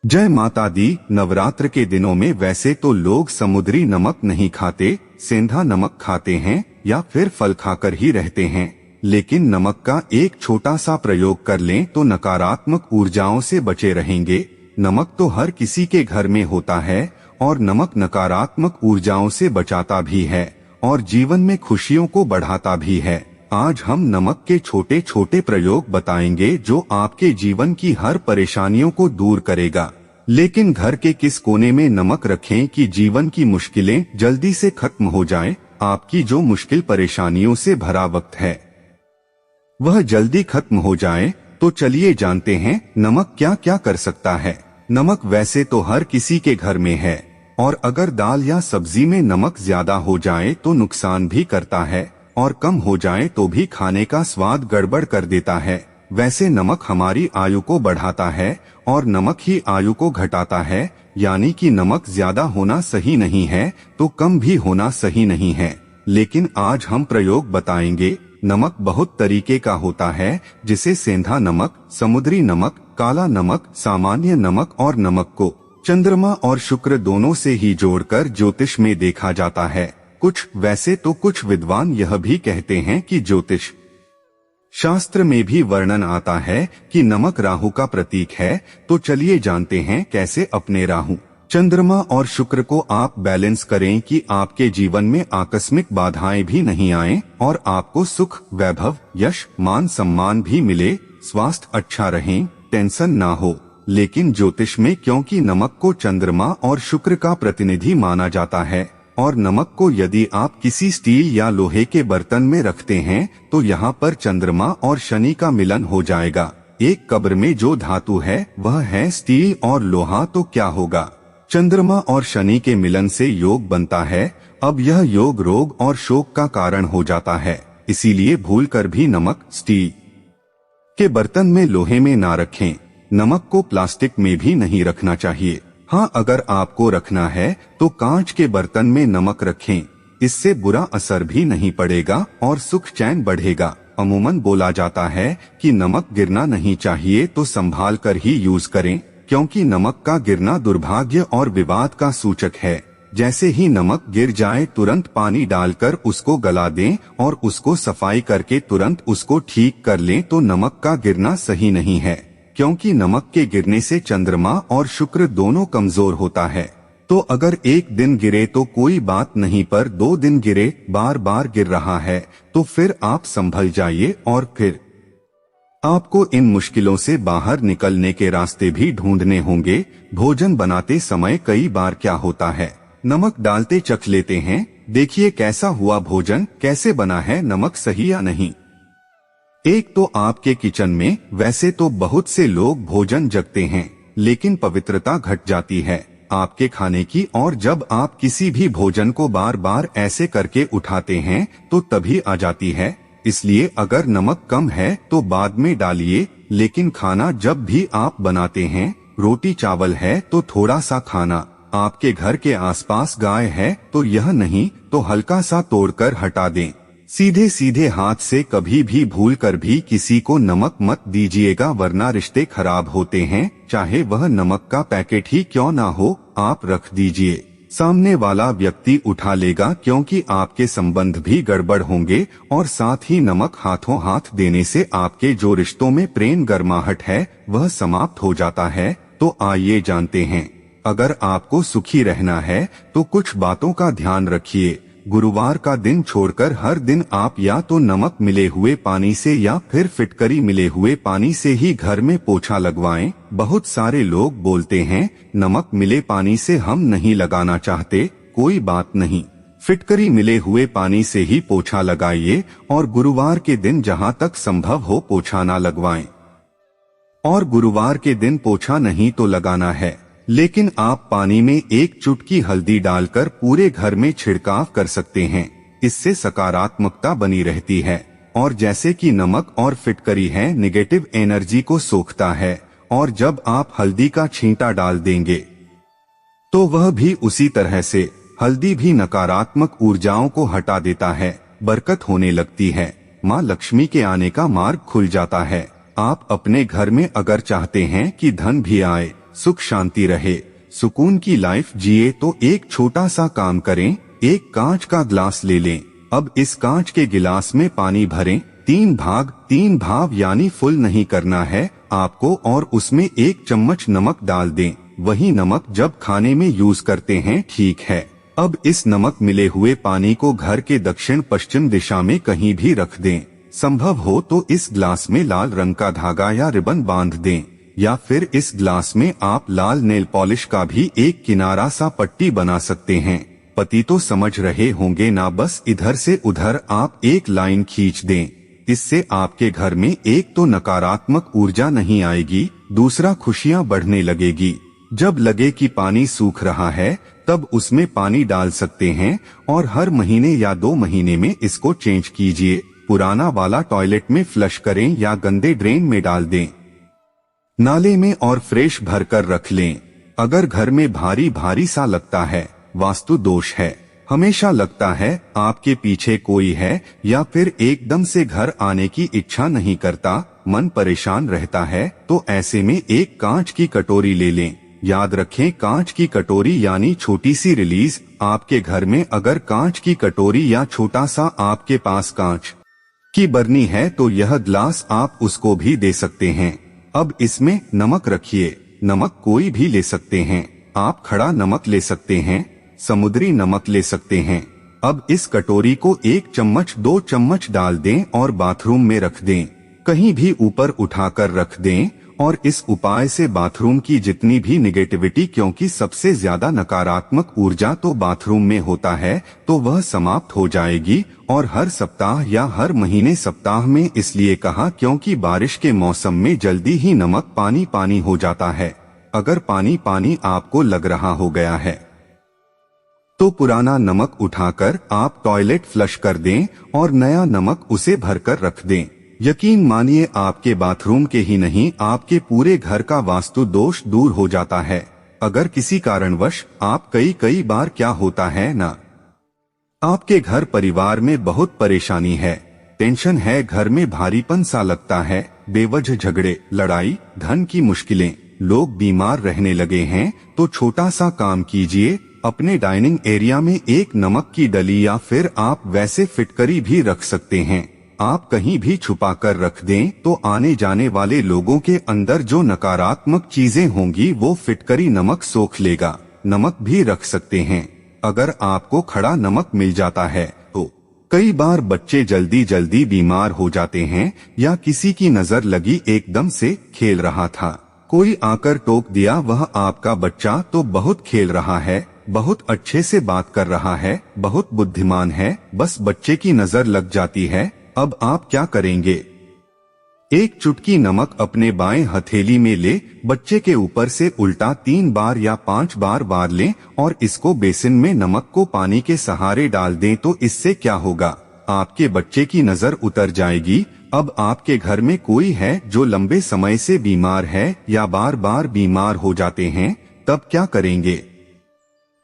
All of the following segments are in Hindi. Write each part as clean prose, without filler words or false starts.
जय माता दी। नवरात्र के दिनों में वैसे तो लोग समुद्री नमक नहीं खाते, सेंधा नमक खाते हैं या फिर फल खाकर ही रहते हैं। लेकिन नमक का एक छोटा सा प्रयोग कर लें तो नकारात्मक ऊर्जाओं से बचे रहेंगे। नमक तो हर किसी के घर में होता है और नमक नकारात्मक ऊर्जाओं से बचाता भी है और जीवन में खुशियों को बढ़ाता भी है। आज हम नमक के छोटे छोटे प्रयोग बताएंगे जो आपके जीवन की हर परेशानियों को दूर करेगा। लेकिन घर के किस कोने में नमक रखें कि जीवन की मुश्किलें जल्दी से खत्म हो जाएं? आपकी जो मुश्किल परेशानियों से भरा वक्त है वह जल्दी खत्म हो जाए, तो चलिए जानते हैं नमक क्या क्या कर सकता है। नमक वैसे तो हर किसी के घर में है और अगर दाल या सब्जी में नमक ज्यादा हो जाए तो नुकसान भी करता है और कम हो जाए तो भी खाने का स्वाद गड़बड़ कर देता है। वैसे नमक हमारी आयु को बढ़ाता है और नमक ही आयु को घटाता है, यानी कि नमक ज्यादा होना सही नहीं है तो कम भी होना सही नहीं है। लेकिन आज हम प्रयोग बताएंगे। नमक बहुत तरीके का होता है, जिसे सेंधा नमक, समुद्री नमक, काला नमक, सामान्य नमक और नमक को चंद्रमा और शुक्र दोनों से ही जोड़कर ज्योतिष में देखा जाता है। वैसे तो कुछ विद्वान यह भी कहते हैं कि ज्योतिष शास्त्र में भी वर्णन आता है कि नमक राहु का प्रतीक है। तो चलिए जानते हैं कैसे अपने राहु, चंद्रमा और शुक्र को आप बैलेंस करें कि आपके जीवन में आकस्मिक बाधाएं भी नहीं आएं और आपको सुख, वैभव, यश, मान सम्मान भी मिले, स्वास्थ्य अच्छा रहे, टेंशन ना हो। लेकिन ज्योतिष में क्योंकि नमक को चंद्रमा और शुक्र का प्रतिनिधि माना जाता है और नमक को यदि आप किसी स्टील या लोहे के बर्तन में रखते हैं तो यहाँ पर चंद्रमा और शनि का मिलन हो जाएगा। एक कब्र में जो धातु है वह है स्टील और लोहा, तो क्या होगा? चंद्रमा और शनि के मिलन से योग बनता है। अब यह योग रोग और शोक का कारण हो जाता है। इसीलिए भूलकर भी नमक स्टील के बर्तन में, लोहे में ना रखें। नमक को प्लास्टिक में भी नहीं रखना चाहिए। हाँ, अगर आपको रखना है तो कांच के बर्तन में नमक रखें। इससे बुरा असर भी नहीं पड़ेगा और सुख चैन बढ़ेगा। अमूमन बोला जाता है कि नमक गिरना नहीं चाहिए, तो संभाल कर ही यूज करें, क्योंकि नमक का गिरना दुर्भाग्य और विवाद का सूचक है। जैसे ही नमक गिर जाए तुरंत पानी डालकर उसको गला दें और उसको सफाई करके तुरंत उसको ठीक कर लें, तो नमक का गिरना सही नहीं है। क्योंकि नमक के गिरने से चंद्रमा और शुक्र दोनों कमजोर होता है। तो अगर एक दिन गिरे तो कोई बात नहीं, पर 2 दिन गिरे, बार बार गिर रहा है, तो फिर आप संभल जाइए और फिर आपको इन मुश्किलों से बाहर निकलने के रास्ते भी ढूंढने होंगे। भोजन बनाते समय कई बार क्या होता है, नमक डालते चख लेते हैं, देखिए कैसा हुआ भोजन, कैसे बना है, नमक सही या नहीं। एक तो आपके किचन में वैसे तो बहुत से लोग भोजन जगते हैं, लेकिन पवित्रता घट जाती है आपके खाने की। और जब आप किसी भी भोजन को बार बार ऐसे करके उठाते हैं तो तभी आ जाती है। इसलिए अगर नमक कम है तो बाद में डालिए, लेकिन खाना जब भी आप बनाते हैं, रोटी चावल है तो थोड़ा सा खाना, आपके घर के आसपास गाय है तो यह नहीं तो हल्का सा तोड़कर हटा दें। सीधे सीधे हाथ से कभी भी भूल कर भी किसी को नमक मत दीजिएगा, वरना रिश्ते खराब होते हैं। चाहे वह नमक का पैकेट ही क्यों ना हो, आप रख दीजिए, सामने वाला व्यक्ति उठा लेगा, क्योंकि आपके संबंध भी गड़बड़ होंगे और साथ ही नमक हाथों हाथ देने से आपके जो रिश्तों में प्रेम गर्माहट है वह समाप्त हो जाता है। तो आइए जानते हैं, अगर आपको सुखी रहना है तो कुछ बातों का ध्यान रखिए। गुरुवार का दिन छोड़कर हर दिन आप या तो नमक मिले हुए पानी से या फिर फिटकरी मिले हुए पानी से ही घर में पोछा लगवाएं। बहुत सारे लोग बोलते हैं नमक मिले पानी से हम नहीं लगाना चाहते, कोई बात नहीं, फिटकरी मिले हुए पानी से ही पोछा लगाइए और गुरुवार के दिन जहां तक संभव हो पोछा ना लगवाएं। और गुरुवार के दिन पोछा नहीं तो लगाना है, लेकिन आप पानी में 1 चुटकी हल्दी डालकर पूरे घर में छिड़काव कर सकते हैं। इससे सकारात्मकता बनी रहती है और जैसे कि नमक और फिटकरी है, निगेटिव एनर्जी को सोखता है। और जब आप हल्दी का छींटा डाल देंगे तो वह भी उसी तरह से, हल्दी भी नकारात्मक ऊर्जाओं को हटा देता है, बरकत होने लगती है, माँ लक्ष्मी के आने का मार्ग खुल जाता है। आप अपने घर में अगर चाहते हैं कि धन भी आए, सुख शांति रहे, सुकून की लाइफ जिए तो एक छोटा सा काम करें। एक कांच का ग्लास ले लें। अब इस कांच के गिलास में पानी भरें। 3 भाग यानी फुल नहीं करना है आपको, और उसमें 1 चम्मच नमक डाल दें। वही नमक जब खाने में यूज करते हैं, ठीक है। अब इस नमक मिले हुए पानी को घर के दक्षिण पश्चिम दिशा में कहीं भी रख दें। संभव हो तो इस ग्लास में लाल रंग का धागा या रिबन बांध दें, या फिर इस ग्लास में आप लाल नेल पॉलिश का भी एक किनारा सा पट्टी बना सकते हैं। पति तो समझ रहे होंगे ना, बस इधर से उधर आप एक लाइन खींच दें। इससे आपके घर में एक तो नकारात्मक ऊर्जा नहीं आएगी, दूसरा खुशियां बढ़ने लगेगी। जब लगे कि पानी सूख रहा है तब उसमें पानी डाल सकते हैं, और हर महीने या 2 महीने में इसको चेंज कीजिए। पुराना वाला टॉयलेट में फ्लश करें या गंदे ड्रेन में डाल दें, नाले में, और फ्रेश भरकर रख लें। अगर घर में भारी भारी सा लगता है, वास्तु दोष है, हमेशा लगता है आपके पीछे कोई है, या फिर एकदम से घर आने की इच्छा नहीं करता, मन परेशान रहता है, तो ऐसे में एक कांच की कटोरी ले लें। याद रखें, कांच की कटोरी यानी छोटी सी रिलीज। आपके घर में अगर कांच की कटोरी या छोटा सा आपके पास कांच की बरनी है तो यह ग्लास आप उसको भी दे सकते हैं। अब इसमें नमक रखिए। नमक कोई भी ले सकते हैं, आप खड़ा नमक ले सकते हैं, समुद्री नमक ले सकते हैं। अब इस कटोरी को 1 चम्मच 2 चम्मच डाल दें और बाथरूम में रख दें, कहीं भी ऊपर उठाकर रख दें। और इस उपाय से बाथरूम की जितनी भी निगेटिविटी, क्योंकि सबसे ज्यादा नकारात्मक ऊर्जा तो बाथरूम में होता है, तो वह समाप्त हो जाएगी। और हर सप्ताह या हर महीने, सप्ताह में इसलिए कहा क्योंकि बारिश के मौसम में जल्दी ही नमक पानी पानी हो जाता है। अगर पानी पानी आपको लग रहा हो गया है तो पुराना नमक उठाकर आप टॉयलेट फ्लश कर दें और नया नमक उसे भरकर रख दें। यकीन मानिए, आपके बाथरूम के ही नहीं, आपके पूरे घर का वास्तु दोष दूर हो जाता है। अगर किसी कारणवश आप कई बार क्या होता है ना, आपके घर परिवार में बहुत परेशानी है, टेंशन है, घर में भारीपन सा लगता है, बेवजह झगड़े, लड़ाई, धन की मुश्किलें, लोग बीमार रहने लगे हैं, तो छोटा सा काम कीजिए। अपने डाइनिंग एरिया में एक नमक की डली, या फिर आप वैसे फिटकरी भी रख सकते हैं, आप कहीं भी छुपा कर रख दें, तो आने जाने वाले लोगों के अंदर जो नकारात्मक चीजें होंगी वो फिटकरी नमक सोख लेगा। नमक भी रख सकते हैं। अगर आपको खड़ा नमक मिल जाता है तो कई बार बच्चे जल्दी बीमार हो जाते हैं, या किसी की नजर लगी, एकदम से खेल रहा था, कोई आकर टोक दिया, वह आपका बच्चा तो बहुत खेल रहा है, बहुत अच्छे से बात कर रहा है, बहुत बुद्धिमान है, बस बच्चे की नजर लग जाती है। अब आप क्या करेंगे? एक चुटकी नमक अपने बाएं हथेली में ले, बच्चे के ऊपर से उल्टा 3 बार या 5 बार वार लें और इसको बेसिन में नमक को पानी के सहारे डाल दें। तो इससे क्या होगा, आपके बच्चे की नजर उतर जाएगी। अब आपके घर में कोई है जो लंबे समय से बीमार है या बार बार बीमार हो जाते हैं, तब क्या करेंगे?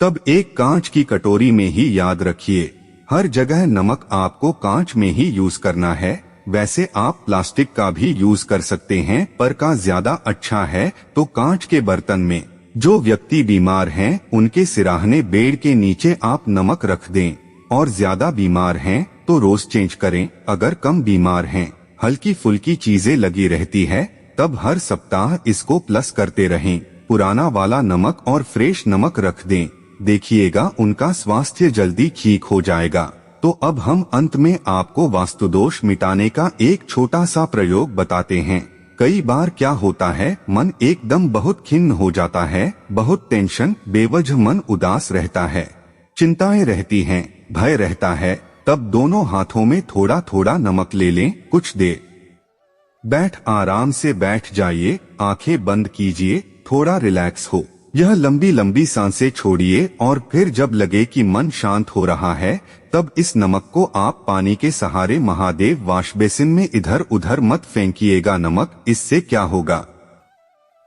तब एक कांच की कटोरी में ही, याद रखिए, हर जगह नमक आपको कांच में ही यूज करना है। वैसे आप प्लास्टिक का भी यूज कर सकते हैं, पर का ज्यादा अच्छा है तो कांच के बर्तन में। जो व्यक्ति बीमार हैं, उनके सिराहने बेड के नीचे आप नमक रख दें, और ज्यादा बीमार हैं तो रोज चेंज करें। अगर कम बीमार हैं, हल्की फुल्की चीजें लगी रहती है, तब हर सप्ताह इसको प्लस करते रहें। पुराना वाला नमक और फ्रेश नमक रख दें, देखिएगा उनका स्वास्थ्य जल्दी ठीक हो जाएगा। तो अब हम अंत में आपको वास्तु दोष मिटाने का एक छोटा सा प्रयोग बताते हैं। कई बार क्या होता है, मन एकदम बहुत खिन्न हो जाता है, बहुत टेंशन, बेवजह मन उदास रहता है, चिंताएं रहती हैं, भय रहता है। तब दोनों हाथों में थोड़ा थोड़ा नमक ले लें, कुछ देर आराम से बैठ जाइए, आंखें बंद कीजिए, थोड़ा रिलैक्स हो, यह लंबी लंबी सांसें छोड़िए, और फिर जब लगे कि मन शांत हो रहा है, तब इस नमक को आप पानी के सहारे महादेव वाश बेसिन में इधर उधर मत फेंकिएगा। नमक, इससे क्या होगा,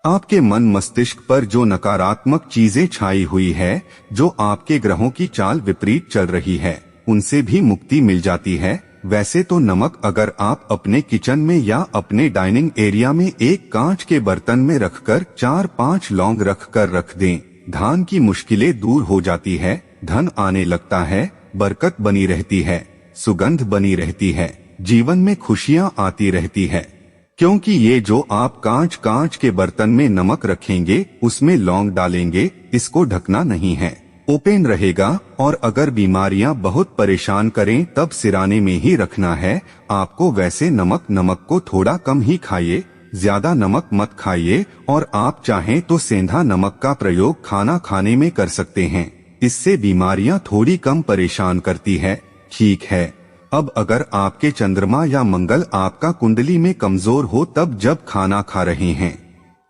आपके मन मस्तिष्क पर जो नकारात्मक चीजें छाई हुई है, जो आपके ग्रहों की चाल विपरीत चल रही है, उनसे भी मुक्ति मिल जाती है। वैसे तो नमक अगर आप अपने किचन में या अपने डाइनिंग एरिया में एक कांच के बर्तन में रखकर 4-5 लौंग रखकर रख दें, धान की मुश्किलें दूर हो जाती है, धन आने लगता है, बरकत बनी रहती है, सुगंध बनी रहती है, जीवन में खुशियां आती रहती है। क्योंकि ये जो आप कांच के बर्तन में नमक रखेंगे उसमें लौंग डालेंगे, इसको ढकना नहीं है, ओपन रहेगा। और अगर बीमारियां बहुत परेशान करें तब सिराने में ही रखना है आपको। वैसे नमक को थोड़ा कम ही खाइए, ज्यादा नमक मत खाइए। और आप चाहें तो सेंधा नमक का प्रयोग खाना खाने में कर सकते हैं, इससे बीमारियां थोड़ी कम परेशान करती है। ठीक है, अब अगर आपके चंद्रमा या मंगल आपका कुंडली में कमजोर हो तब जब खाना खा रहे हैं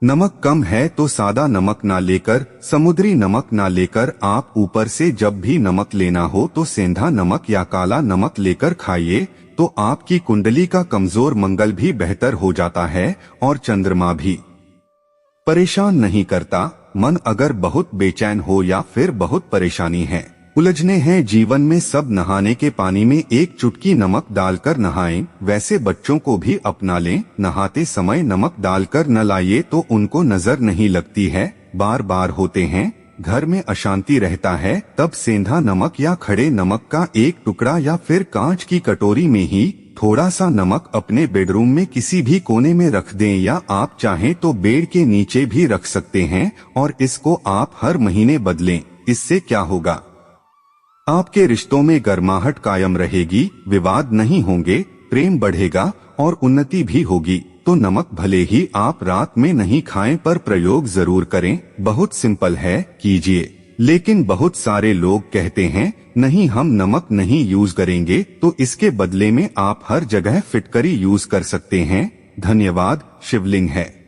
नमक कम है तो सादा नमक ना लेकर, समुद्री नमक ना लेकर आप ऊपर से जब भी नमक लेना हो तो सेंधा नमक या काला नमक लेकर खाइए, तो आपकी कुंडली का कमजोर मंगल भी बेहतर हो जाता है और चंद्रमा भी परेशान नहीं करता। मन अगर बहुत बेचैन हो या फिर बहुत परेशानी है, उलझने हैं जीवन में, सब नहाने के पानी में एक चुटकी नमक डालकर नहाएं। वैसे बच्चों को भी अपना लें, नहाते समय नमक डालकर न लाइए तो उनको नजर नहीं लगती है, बार बार होते हैं, घर में अशांति रहता है। तब सेंधा नमक या खड़े नमक का एक टुकड़ा या फिर कांच की कटोरी में ही थोड़ा सा नमक अपने बेडरूम में किसी भी कोने में रख दें, या आप चाहें तो बेड के नीचे भी रख सकते हैं। और इसको आप हर महीने बदलें। इससे क्या होगा, आपके रिश्तों में गर्माहट कायम रहेगी, विवाद नहीं होंगे, प्रेम बढ़ेगा और उन्नति भी होगी। तो नमक भले ही आप रात में नहीं खाएं पर प्रयोग जरूर करें। बहुत सिंपल है, कीजिए। लेकिन बहुत सारे लोग कहते हैं नहीं हम नमक नहीं यूज करेंगे, तो इसके बदले में आप हर जगह फिटकरी यूज कर सकते हैं। धन्यवाद। शिवलिंग है।